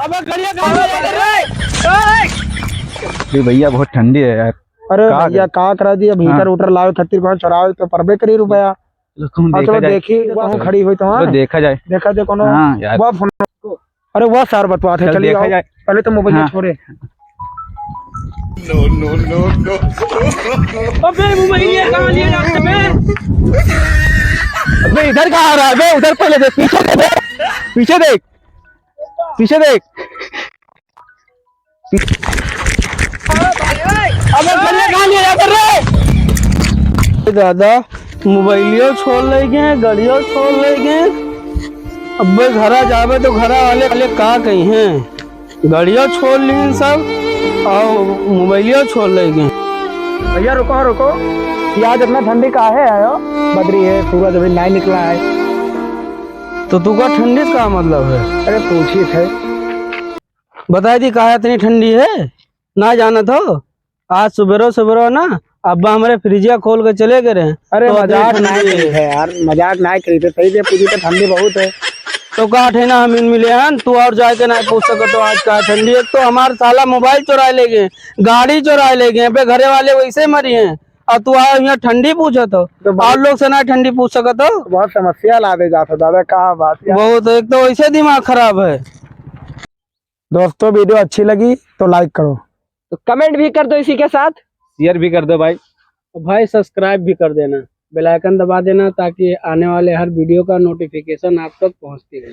अबे गड़िया कहाँ भैया बहुत ठंडी है यार। अरे भैया कहाँ करा दिया भीतर उटर लाओ 36 चौराहे तो परबे करी रुपया। चलो देखी वहाँ खड़ी हुई तो देखा जाए। देखा देखो ना यार वो फोन। अरे वो सार बतवा थे चलिए देखा जाए। पहले तो मोबाइल छोड़े। अबे मोबाइल कहाँ लिए जाते हैं? अबे इधर कहाँ आ रहा है? अबे उधर पहले देख, पीछे देख, पीछे देख, पीछे देख। अबे गड़िया कहाँ लिए जाते रे? दादा मोबाइलियो छोड़ ले गए, गड़ियो छोड़ ले गए। अबे घरा जावे तो घरा वाले का कही हैं, गड़ियो छोड़ ली सब और मोबाइलियो छोड़ ले गए। भैया रुको रुको, आज इतना ठंडी का है आयो? बदरी है, सूरज अभी नहीं निकला है। तो तू का ठंडी से का मतलब है? अरे पूछी थे बता दी कहा इतनी ठंडी है ना जाना था। आज सुबह सुबह ना अब्बा हमारे फ्रिजिया खोल के चले गए। अरे तो मजाक ठंडी नहीं करी है यार, मजाक नहीं करी थे। सही से पूछी तो ठंडी बहुत है। तो का है ना हम इन मिले हैं, तू और जाके नहीं पूछ सको तो आज का ठंडी। एक तो हमारे साला मोबाइल चुरा ले गए, गाड़ी चुरा ले गए, पे घरे वाले वैसे मरी हैं और तू आया यहाँ ठंडी पूछा तो और लोग से ना ठंडी पूछ सको तो बहुत समस्या ला दे जाता दादा। कहा बात बहुत, एक तो वैसे दिमाग खराब है। दोस्तों वीडियो अच्छी लगी तो लाइक करो, तो कमेंट भी कर दो, इसी के साथ शेयर भी कर दो भाई। भाई सब्सक्राइब भी कर देना, बेल आइकन दबा देना ताकि आने वाले हर वीडियो का नोटिफिकेशन आप तक पहुंचती रहे।